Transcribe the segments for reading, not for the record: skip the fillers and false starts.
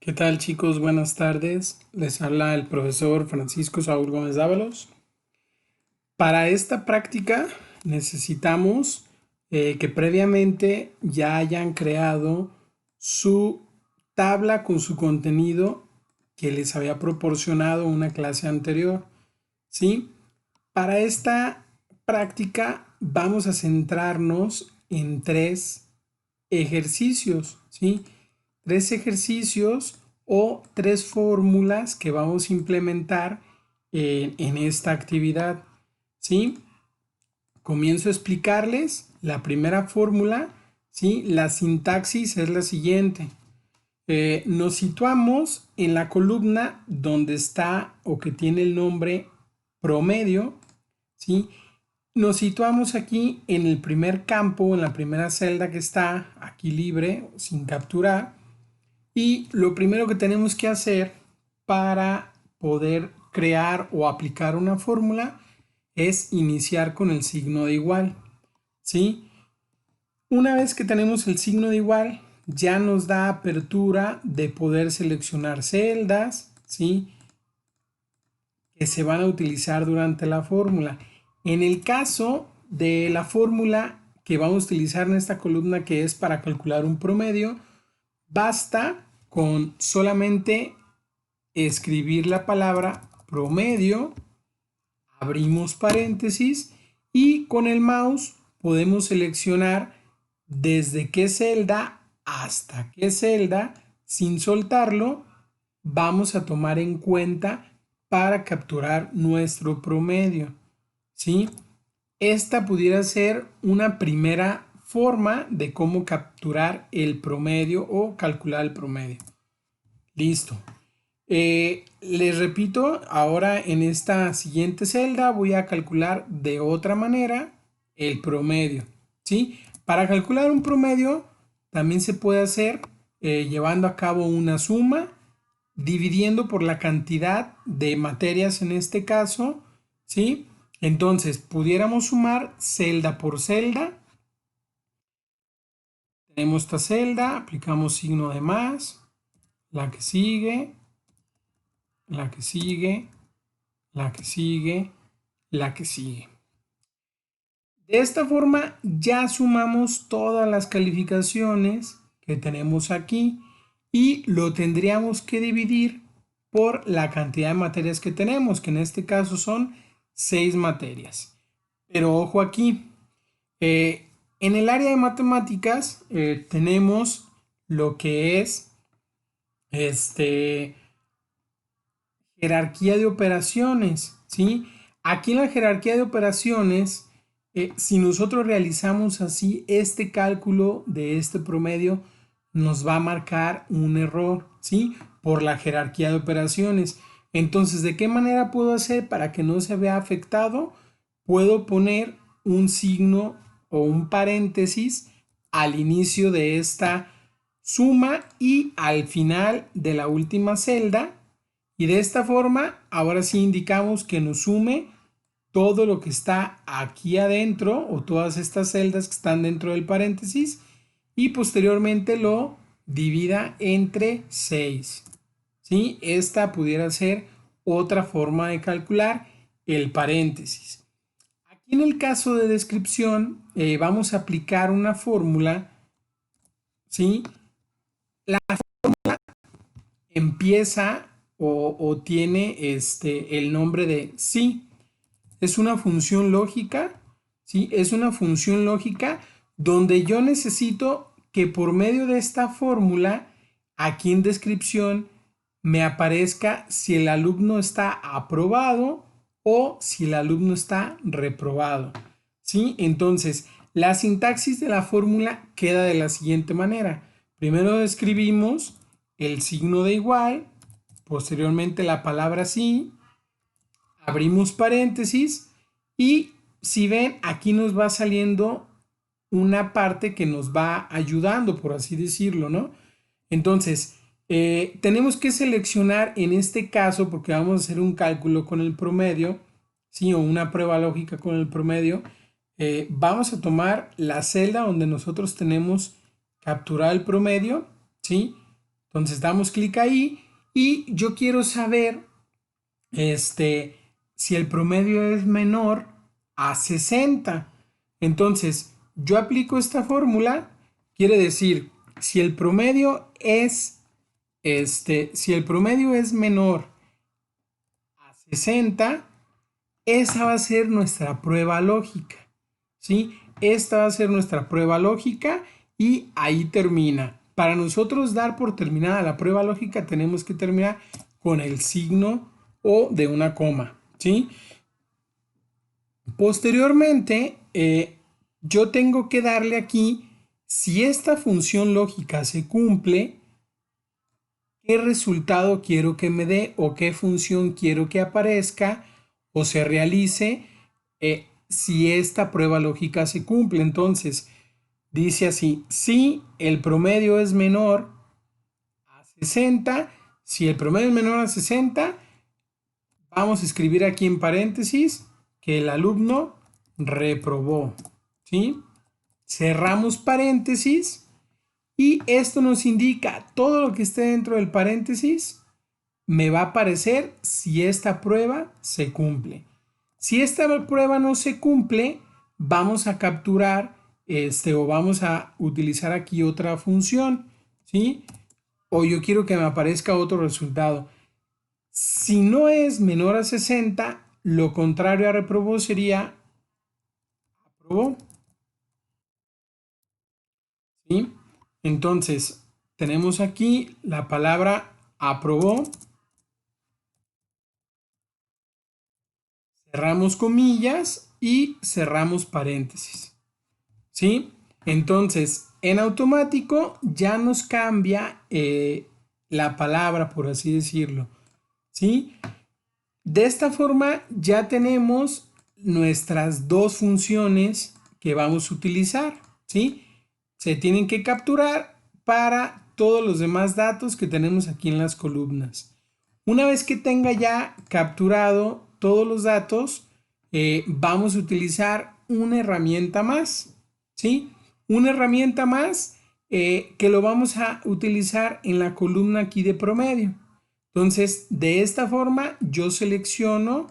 ¿Qué tal, chicos? Buenas tardes. Les habla el profesor Francisco Saúl Gómez Dávalos. Para esta práctica necesitamos que previamente ya hayan creado su tabla con su contenido que les había proporcionado una clase anterior, ¿sí? Para esta práctica vamos a centrarnos en tres ejercicios, ¿sí? Tres ejercicios o tres fórmulas que vamos a implementar en esta actividad, ¿sí? Comienzo a explicarles la primera fórmula, ¿sí? La sintaxis es la siguiente. Nos situamos en la columna donde está o que tiene el nombre promedio, ¿sí? Nos situamos aquí en el primer campo, en la primera celda que está aquí libre, sin capturar. Y lo primero que tenemos que hacer para poder crear o aplicar una fórmula es iniciar con el signo de igual, ¿sí? Una vez que tenemos el signo de igual, ya nos da apertura de poder seleccionar celdas, ¿sí? Que se van a utilizar durante la fórmula. En el caso de la fórmula que vamos a utilizar en esta columna, que es para calcular un promedio, basta con solamente escribir la palabra promedio, abrimos paréntesis y con el mouse podemos seleccionar desde qué celda hasta qué celda sin soltarlo vamos a tomar en cuenta para capturar nuestro promedio, ¿sí? Esta pudiera ser una primera forma de cómo capturar el promedio o calcular el promedio. Listo. Les repito, ahora en esta siguiente celda voy a calcular de otra manera el promedio, ¿sí? Para calcular un promedio también se puede hacer llevando a cabo una suma, dividiendo por la cantidad de materias en este caso, ¿sí? Entonces, pudiéramos sumar celda por celda. Tenemos esta celda, aplicamos signo de más, la que sigue, la que sigue, la que sigue, la que sigue. De esta forma ya sumamos todas las calificaciones que tenemos aquí y lo tendríamos que dividir por la cantidad de materias que tenemos, que en este caso son 6 materias. Pero ojo aquí, en el área de matemáticas tenemos lo que es jerarquía de operaciones, ¿sí? Aquí en la jerarquía de operaciones, si nosotros realizamos así este cálculo de este promedio, nos va a marcar un error, ¿sí? Por la jerarquía de operaciones. Entonces, ¿de qué manera puedo hacer para que no se vea afectado? Puedo poner un signo o un paréntesis al inicio de esta suma y al final de la última celda, y de esta forma ahora sí indicamos que nos sume todo lo que está aquí adentro o todas estas celdas que están dentro del paréntesis y posteriormente lo divida entre 6, ¿sí? Esta pudiera ser otra forma de calcular el paréntesis. Aquí en el caso de descripción vamos a aplicar una fórmula, ¿sí? La empieza o tiene el nombre de sí. Es una función lógica, ¿sí? Es una función lógica donde yo necesito que por medio de esta fórmula, aquí en descripción, me aparezca si el alumno está aprobado o si el alumno está reprobado, ¿sí? Entonces, la sintaxis de la fórmula queda de la siguiente manera. Primero escribimos el signo de igual, posteriormente la palabra sí, abrimos paréntesis y si ven aquí nos va saliendo una parte que nos va ayudando, por así decirlo, ¿no? Entonces, tenemos que seleccionar en este caso, porque vamos a hacer un cálculo con el promedio, ¿sí? O una prueba lógica con el promedio, vamos a tomar la celda donde nosotros tenemos capturar el promedio, ¿sí? Entonces damos clic ahí y yo quiero saber si el promedio es menor a 60. Entonces yo aplico esta fórmula, quiere decir, si el promedio es, si el promedio es menor a 60, esa va a ser nuestra prueba lógica, ¿sí? Esta va a ser nuestra prueba lógica y ahí termina. Para nosotros dar por terminada la prueba lógica tenemos que terminar con el signo o de una coma, ¿sí? Posteriormente, yo tengo que darle aquí, si esta función lógica se cumple, qué resultado quiero que me dé o qué función quiero que aparezca o se realice si esta prueba lógica se cumple. Entonces, dice así, si el promedio es menor a 60, si el promedio es menor a 60, vamos a escribir aquí en paréntesis que el alumno reprobó, ¿sí? Cerramos paréntesis y esto nos indica todo lo que esté dentro del paréntesis me va a aparecer si esta prueba se cumple. Si esta prueba no se cumple, vamos a capturar o vamos a utilizar aquí otra función, ¿sí? O yo quiero que me aparezca otro resultado. Si no es menor a 60, lo contrario a reprobó sería aprobó, ¿sí? Entonces, tenemos aquí la palabra aprobó, cerramos comillas y cerramos paréntesis, ¿sí? Entonces, en automático ya nos cambia la palabra, por así decirlo, ¿sí? De esta forma ya tenemos nuestras dos funciones que vamos a utilizar, ¿sí? Se tienen que capturar para todos los demás datos que tenemos aquí en las columnas. Una vez que tenga ya capturado todos los datos, vamos a utilizar una herramienta más, ¿sí? Una herramienta más que lo vamos a utilizar en la columna aquí de promedio. Entonces, de esta forma, yo selecciono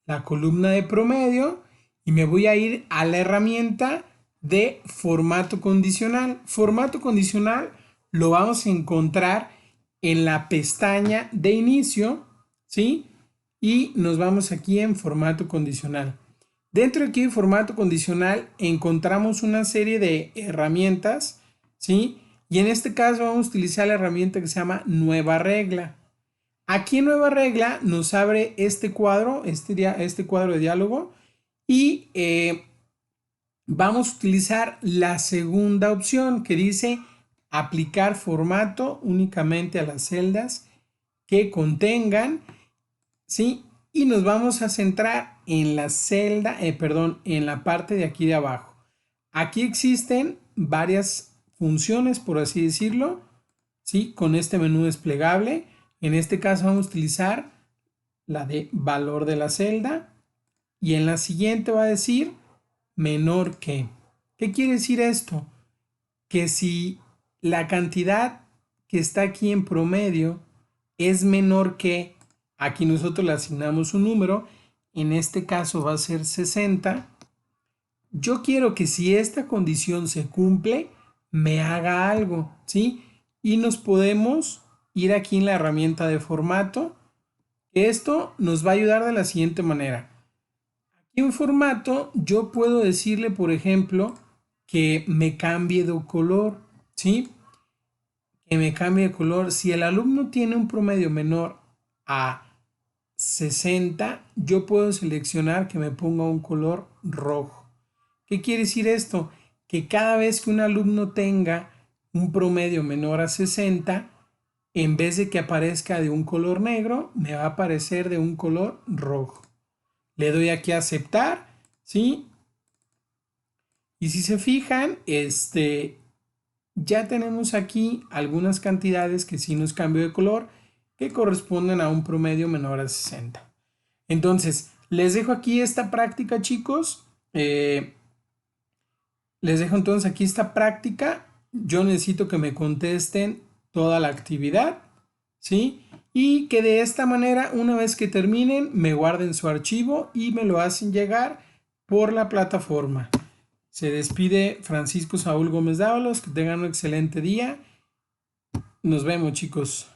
la columna de promedio y me voy a ir a la herramienta de formato condicional. Formato condicional lo vamos a encontrar en la pestaña de inicio, ¿sí? Y nos vamos aquí en formato condicional. Dentro de aquí de formato condicional encontramos una serie de herramientas, ¿sí? Y en este caso vamos a utilizar la herramienta que se llama nueva regla. Aquí en nueva regla nos abre este cuadro, este cuadro de diálogo y vamos a utilizar la segunda opción que dice aplicar formato únicamente a las celdas que contengan, ¿sí? Y nos vamos a centrar en la celda, en la parte de aquí de abajo. Aquí existen varias funciones, por así decirlo, ¿sí? Con este menú desplegable. En este caso vamos a utilizar la de valor de la celda y en la siguiente va a decir menor que. ¿Qué quiere decir esto? Que si la cantidad que está aquí en promedio es menor que, aquí nosotros le asignamos un número, en este caso va a ser 60, yo quiero que si esta condición se cumple, me haga algo, ¿sí? Y nos podemos ir aquí en la herramienta de formato. Esto nos va a ayudar de la siguiente manera. Aquí en formato yo puedo decirle, por ejemplo, que me cambie de color, ¿sí? Que me cambie de color. Si el alumno tiene un promedio menor a 60, yo puedo seleccionar que me ponga un color rojo. ¿Qué quiere decir esto? Que cada vez que un alumno tenga un promedio menor a 60, en vez de que aparezca de un color negro, me va a aparecer de un color rojo. Le doy aquí a aceptar, ¿sí? Y si se fijan, ya tenemos aquí algunas cantidades que sí nos cambió de color que corresponden a un promedio menor a 60. Entonces, les dejo aquí esta práctica, chicos. Les dejo entonces aquí esta práctica. Yo necesito que me contesten toda la actividad, ¿sí? Y que de esta manera, una vez que terminen, me guarden su archivo y me lo hacen llegar por la plataforma. Se despide Francisco Saúl Gómez Dávalos. Que tengan un excelente día. Nos vemos, chicos.